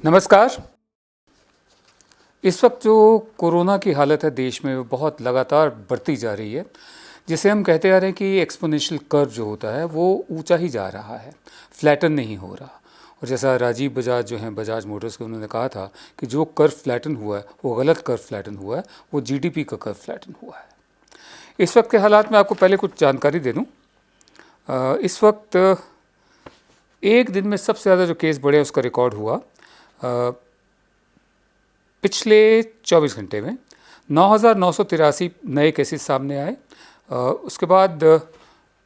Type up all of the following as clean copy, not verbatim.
नमस्कार। इस वक्त जो कोरोना की हालत है देश में वो बहुत लगातार बढ़ती जा रही है, जिसे हम कहते आ रहे हैं कि एक्सपोनेंशियल कर्व जो होता है वो ऊंचा ही जा रहा है, फ्लैटन नहीं हो रहा। और जैसा राजीव बजाज जो हैं बजाज मोटर्स के, उन्होंने कहा था कि जो कर्व फ्लैटन हुआ है वो गलत कर्व फ्लैटन हुआ है, वो जीडीपी का कर्व फ्लैटन हुआ है। इस वक्त के हालात में आपको पहले कुछ जानकारी दे दूँ। इस वक्त एक दिन में सबसे ज़्यादा जो केस बढ़े उसका रिकॉर्ड हुआ पिछले 24 घंटे में 9,983 नए केसेस सामने आए। उसके बाद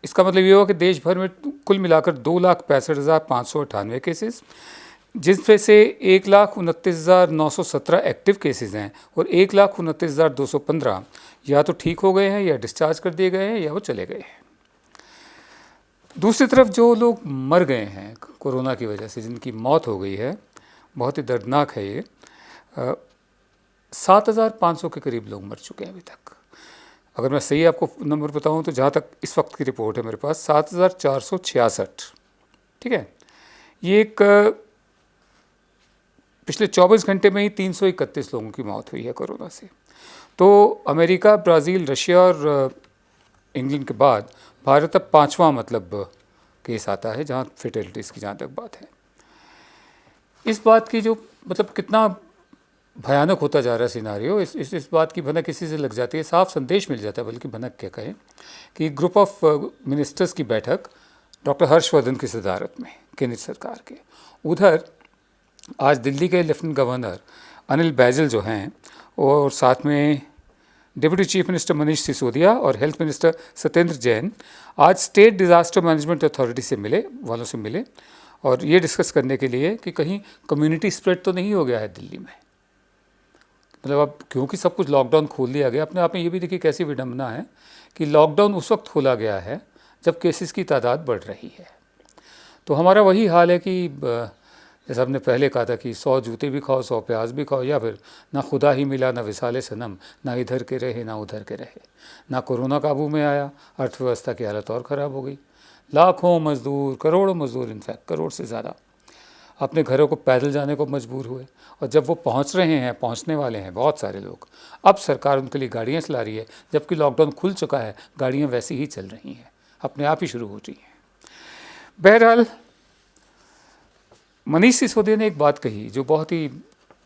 इसका मतलब ये हुआ कि देश भर में कुल मिलाकर 2,65,598 केसेस, जिसमें से 1,29,917 एक्टिव केसेस हैं और 1,29,215 या तो ठीक हो गए हैं या डिस्चार्ज कर दिए गए हैं या वो चले गए हैं। दूसरी तरफ जो लोग मर गए हैं कोरोना की वजह से, जिनकी मौत हो गई है, बहुत ही दर्दनाक है ये। 7,500 के करीब लोग मर चुके हैं अभी तक। अगर मैं सही आपको नंबर बताऊं तो जहाँ तक इस वक्त की रिपोर्ट है मेरे पास 7,466। ठीक है, ये एक पिछले 24 घंटे में ही 331 लोगों की मौत हुई है कोरोना से। तो अमेरिका, ब्राज़ील, रशिया और इंग्लैंड के बाद भारत अब 5वां केस आता है जहाँ फेटेलिटीज़ की, जहाँ तक बात है। इस बात की जो कितना भयानक होता जा रहा है सिनारियो, इस बात की भनक किसी से लग जाती है, साफ संदेश मिल जाता है, बल्कि भनक क्या कहें, कि ग्रुप ऑफ मिनिस्टर्स की बैठक डॉक्टर हर्षवर्धन की सदारत में केंद्र सरकार के, उधर आज दिल्ली के लेफ्टिनेंट गवर्नर अनिल बैजल जो हैं, और साथ में deputy chief minister Manish Sisodia और हेल्थ मिनिस्टर सत्येंद्र जैन आज स्टेट डिज़ास्टर मैनेजमेंट अथॉरिटी से मिले और ये डिस्कस करने के लिए कि कहीं कम्युनिटी स्प्रेड तो नहीं हो गया है दिल्ली में। अब क्योंकि सब कुछ लॉकडाउन खोल दिया गया, अपने आप में ये भी देखिए कैसी विडंबना है कि लॉकडाउन उस वक्त खोला गया है जब केसेस की तादाद बढ़ रही है। तो हमारा वही हाल है कि जैसा हमने पहले कहा था कि 100 जूते भी खाओ 100 प्याज भी खाओ, या फिर ना खुदा ही मिला ना विसाले सनम, ना इधर के रहे ना उधर के रहे। ना कोरोना काबू में आया, अर्थव्यवस्था की हालत और ख़राब हो गई। लाखों मजदूर, करोड़ों मजदूर, इनफैक्ट करोड़ से ज़्यादा अपने घरों को पैदल जाने को मजबूर हुए, और जब वो पहुंच रहे हैं, पहुंचने वाले हैं बहुत सारे लोग, अब सरकार उनके लिए गाड़ियां चला रही है, जबकि लॉकडाउन खुल चुका है, गाड़ियां वैसी ही चल रही हैं, अपने आप ही शुरू हो रही हैं। बहरहाल मनीष सिसोदिया ने एक बात कही जो बहुत ही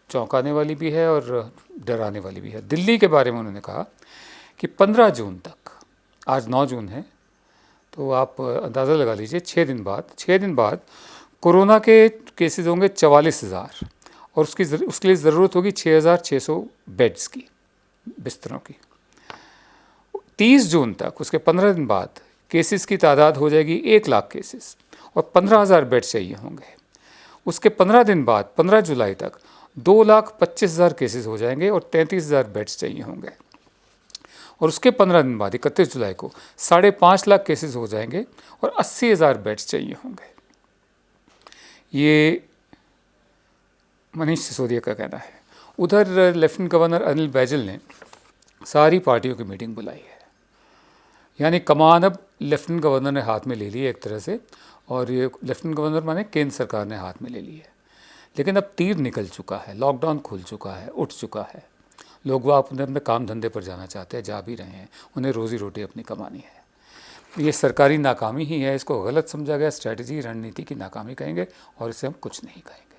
चौंकाने वाली भी है और डराने वाली भी है। दिल्ली के बारे में उन्होंने कहा कि 15 जून तक, आज 9 जून है, तो आप अंदाज़ा लगा लीजिए 6 दिन बाद कोरोना के केसेस होंगे 44,000 और उसके लिए ज़रूरत होगी 6,600 बेड्स की, बिस्तरों की। 30 जून तक, उसके 15 दिन बाद, केसेस की तादाद हो जाएगी 1 लाख केसेस और 15,000 बेड चाहिए होंगे। उसके 15 दिन बाद 15 जुलाई तक 2,25,000 केसेस हो जाएंगे और 33,000 बेड्स चाहिए होंगे। और उसके 15 दिन बाद 31 जुलाई को 5.5 लाख केसेस हो जाएंगे और 80,000 बेड्स चाहिए होंगे। ये मनीष सिसोदिया का कहना है। उधर लेफ्टिनेंट गवर्नर अनिल बैजल ने सारी पार्टियों की मीटिंग बुलाई है, यानी कमान अब लेफ्टिनेंट गवर्नर ने हाथ में ले ली है एक तरह से, और ये लेफ्टिनेंट गवर्नर माने केंद्र सरकार ने हाथ में ले ली है। लेकिन अब तीर निकल चुका है, लॉकडाउन खुल चुका है, उठ चुका है, लोग वो अपने अपने काम धंधे पर जाना चाहते हैं, जा भी रहे हैं, उन्हें रोज़ी रोटी अपनी कमानी है। ये सरकारी नाकामी ही है, इसको गलत समझा गया, स्ट्रैटेजी, रणनीति की नाकामी कहेंगे, और इसे हम कुछ नहीं कहेंगे।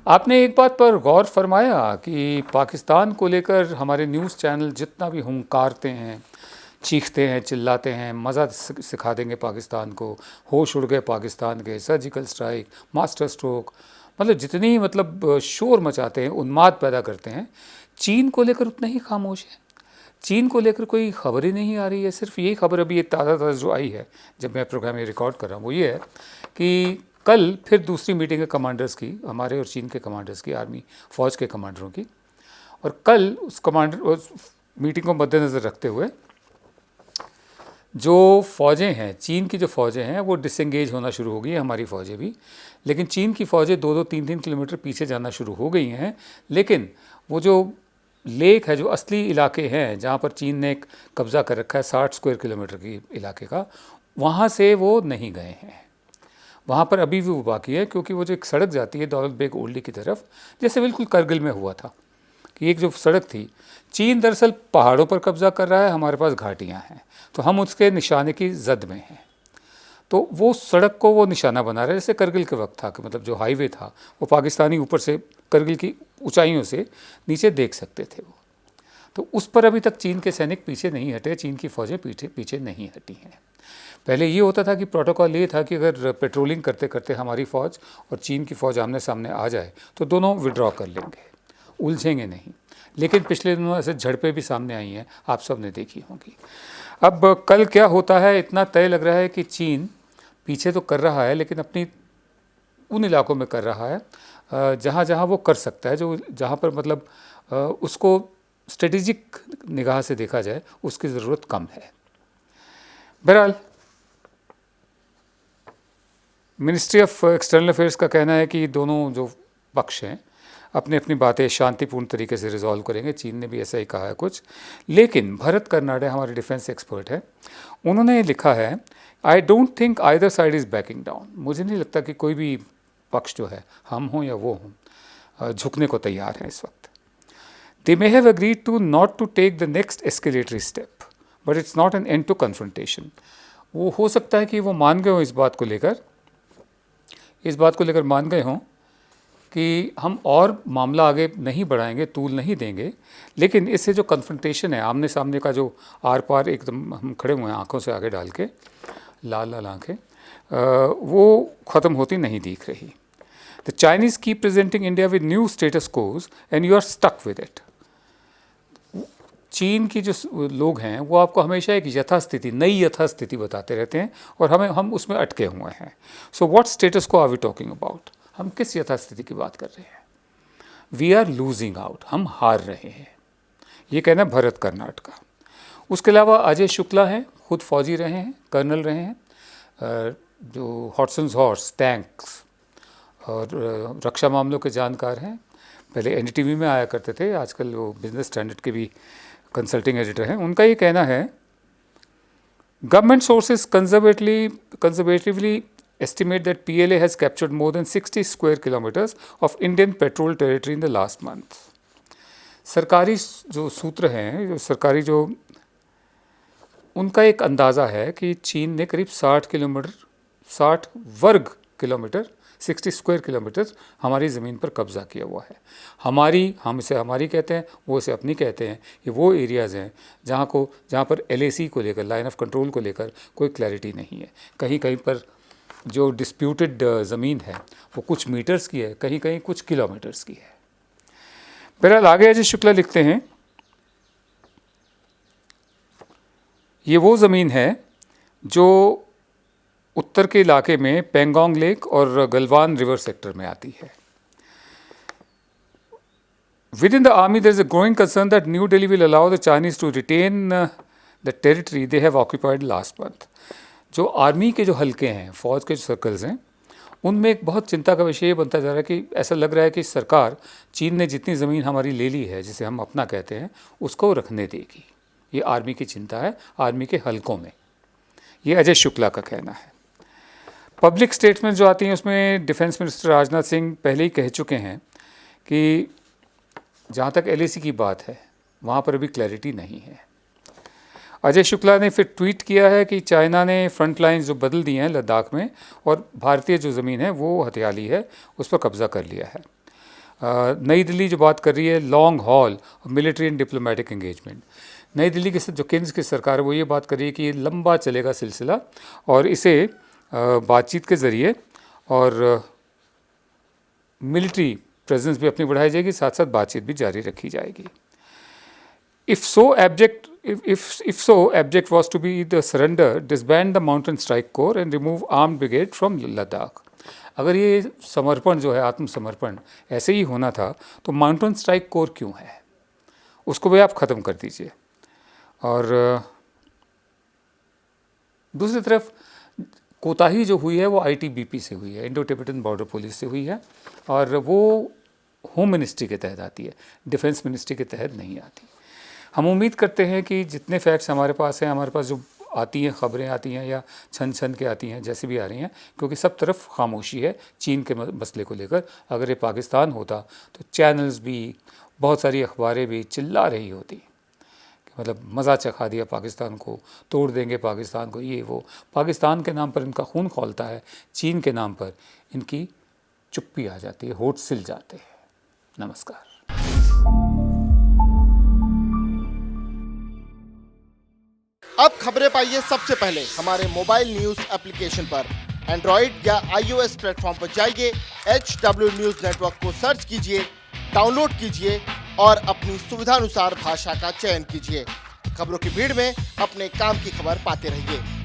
आपने एक बात पर गौर फरमाया कि पाकिस्तान को लेकर हमारे न्यूज़ चैनल जितना भी हुंकारते हैं, चीखते हैं, चिल्लाते हैं, मज़ा सिखा देंगे पाकिस्तान को, होश उड़ गए पाकिस्तान के, सर्जिकल स्ट्राइक, मास्टर स्ट्रोक, जितनी शोर मचाते हैं, उन्माद पैदा करते हैं, चीन को लेकर उतना ही खामोश है। चीन को लेकर कोई खबर ही नहीं आ रही है। सिर्फ यही खबर अभी ये ताज़ा जो आई है जब मैं प्रोग्राम ये रिकॉर्ड कर रहा हूँ, वो ये है कि कल फिर दूसरी मीटिंग है कमांडर्स की, हमारे और चीन के कमांडर्स की, आर्मी फ़ौज के कमांडरों की। और कल उस मीटिंग को मद्देनज़र रखते हुए जो फ़ौजें हैं, चीन की जो फ़ौजें हैं वो डिसएंगेज होना शुरू हो गई है, हमारी फ़ौजें भी। लेकिन चीन की फ़ौजें 2-2, 3-3 किलोमीटर पीछे जाना शुरू हो गई हैं। लेकिन वो जो लेक है, जो असली इलाके हैं जहाँ पर चीन ने एक कब्ज़ा कर रखा है 60 स्क्वायर किलोमीटर की इलाके का, वहाँ से वो नहीं गए हैं। वहाँ पर अभी भी वो बाकी है, क्योंकि वो जो एक सड़क जाती है दौलत बेग ओल्डी की तरफ, जैसे बिल्कुल करगिल में हुआ था कि एक जो सड़क थी, चीन दरअसल पहाड़ों पर कब्जा कर रहा है, हमारे पास घाटियाँ हैं, तो हम उसके निशाने की जद में हैं। तो वो सड़क को वो निशाना बना रहा है, जैसे करगिल के वक्त था कि मतलब जो हाईवे था वो पाकिस्तानी ऊपर से करगिल की ऊंचाइयों से नीचे देख सकते थे वो। तो उस पर अभी तक चीन के सैनिक पीछे नहीं हटे, चीन की फ़ौजें पीछे नहीं हटी हैं। पहले ये होता था कि प्रोटोकॉल ये था कि अगर पेट्रोलिंग करते करते हमारी फ़ौज और चीन की फ़ौज आमने सामने आ जाए तो दोनों विड्रॉ कर लेंगे, उलझेंगे नहीं। लेकिन पिछले दिनों ऐसे झड़पें भी सामने आई हैं, आप सब ने देखी होंगी। अब कल क्या होता है, इतना तय लग रहा है कि चीन पीछे तो कर रहा है, लेकिन अपनी उन इलाकों में कर रहा है जहाँ जहाँ वो कर सकता है, जो जहाँ पर मतलब उसको स्ट्रेटेजिक निगाह से देखा जाए उसकी ज़रूरत कम है। बहरहाल मिनिस्ट्री ऑफ एक्सटर्नल अफेयर्स का कहना है कि दोनों जो पक्ष हैं अपनी अपनी बातें शांतिपूर्ण तरीके से रिजॉल्व करेंगे, चीन ने भी ऐसा ही कहा है कुछ। लेकिन भरत कर्नाडे हमारे डिफेंस एक्सपर्ट हैं, उन्होंने लिखा है, I don't think either side is banking down. मुझे नहीं लगता कि कोई भी पक्ष जो है, हम हों या वो हों, झुकने को तैयार हैं इस वक्त। They may have agreed to not to take the next escalatory step, but it's not an end to confrontation. वो हो सकता है कि वो मान गए हों इस बात को लेकर मान गए हों कि हम और मामला आगे नहीं बढ़ाएंगे, तूल नहीं देंगे, लेकिन इससे जो कन्फ्रंटेशन है, आमने सामने का जो आर पार एकदम हम खड़े हुए हैं आंखों से आगे डाल के, लाल लाल आंखें, वो ख़त्म होती नहीं दिख रही। The Chinese keep presenting India with new status quos and you are stuck with it. चीन की जो लोग हैं वो आपको हमेशा एक यथास्थिति, नई यथास्थिति बताते रहते हैं और हम उसमें अटके हुए हैं। सो व्हाट स्टेटस को आर वी टॉकिंग अबाउट? हम किस यथास्थिति की बात कर रहे हैं? वी आर लूजिंग आउट, हम हार रहे हैं। ये कहना है भरत कर्नाड का। उसके अलावा अजय शुक्ला हैं, खुद फौजी रहे हैं, कर्नल रहे हैं, जो हॉटसन्स हॉर्स टैंक्स और रक्षा मामलों के जानकार हैं। पहले एनडीटीवी में आया करते थे, आजकल वो बिजनेस स्टैंडर्ड के भी कंसल्टिंग एडिटर हैं। उनका ये कहना है, government sources conservatively estimate that PLA has captured more than 60 square kilometers of Indian patrol territory in the last month. सरकारी जो सूत्र हैं, जो सरकारी जो उनका एक अंदाज़ा है कि चीन ने करीब 60 वर्ग किलोमीटर 60 स्क्वायर किलोमीटर हमारी ज़मीन पर कब्ज़ा किया हुआ है। हम इसे हमारी कहते हैं, वो इसे अपनी कहते हैं। ये वो एरियाज़ हैं जहाँ पर LAC को लेकर, लाइन ऑफ कंट्रोल को लेकर कोई क्लैरिटी नहीं है। कहीं कहीं पर जो डिस्प्यूटेड ज़मीन है वो कुछ मीटर्स की है, कहीं कहीं कुछ किलोमीटर्स की है। बहरहाल आगे अजय शुक्ला लिखते हैं, ये वो ज़मीन है जो उत्तर के इलाके में पेंगोंग लेक और गलवान रिवर सेक्टर में आती है। Within the army there is a growing concern that New Delhi will allow the Chinese to retain the territory they have occupied last month. जो आर्मी के जो हल्के हैं, फ़ौज के जो सर्कल्स हैं, उनमें एक बहुत चिंता का विषय बनता जा रहा है कि ऐसा लग रहा है कि सरकार चीन ने जितनी ज़मीन हमारी ले ली है, जिसे हम अपना कहते हैं, उसको रखने देगी। ये आर्मी की चिंता है, आर्मी के हल्कों में। ये अजय शुक्ला का कहना है। पब्लिक स्टेटमेंट जो आती हैं उसमें डिफेंस मिनिस्टर राजनाथ सिंह पहले ही कह चुके हैं कि जहाँ तक LAC की बात है वहाँ पर अभी क्लैरिटी नहीं है। अजय शुक्ला ने फिर ट्वीट किया है कि चाइना ने फ्रंट लाइन्स जो बदल दी हैं लद्दाख में और भारतीय जो ज़मीन है वो हथिया ली है, उस पर कब्ज़ा कर लिया है। नई दिल्ली जो बात कर रही है long haul military and diplomatic engagement, नई दिल्ली की जो केंद्र की सरकार है वो ये बात कर रही है कि ये लंबा चलेगा सिलसिला और इसे बातचीत के ज़रिए और मिलिट्री प्रेजेंस भी अपनी बढ़ाई जाएगी, साथ साथ बातचीत भी जारी रखी जाएगी। If so, abject was to be the surrender, disband the Mountain Strike Corps and remove armed brigade from Ladakh. अगर ये समर्पण जो है, आत्मसमर्पण ऐसे ही होना था तो माउंटेन स्ट्राइक कोर क्यों है, उसको भी आप ख़त्म कर दीजिए। और दूसरी तरफ कोताही जो हुई है वो ITBP से हुई है, इंडो टिबेटन बॉर्डर पुलिस से हुई है, और वो होम मिनिस्ट्री के तहत आती है, डिफेंस मिनिस्ट्री के तहत नहीं आती। हम उम्मीद करते हैं कि जितने फैक्ट्स हमारे पास हैं, हमारे पास जो आती हैं खबरें आती हैं या छन छन के आती हैं, जैसे भी आ रही हैं, क्योंकि सब तरफ खामोशी है चीन के मसले को लेकर। अगर ये पाकिस्तान होता तो चैनल्स भी, बहुत सारी अखबारें भी चिल्ला रही होती कि मतलब मज़ा चखा दिया पाकिस्तान को, तोड़ देंगे पाकिस्तान को, ये वो। पाकिस्तान के नाम पर इनका खून खौलता है, चीन के नाम पर इनकी चुप्पी आ जाती है, होठ सिल जाते हैं। नमस्कार। अब खबरें पाइए सबसे पहले हमारे मोबाइल न्यूज एप्लीकेशन पर। एंड्रॉइड या iOS प्लेटफॉर्म पर जाइए, HW न्यूज नेटवर्क को सर्च कीजिए, डाउनलोड कीजिए और अपनी सुविधानुसार भाषा का चयन कीजिए। खबरों की भीड़ में अपने काम की खबर पाते रहिए।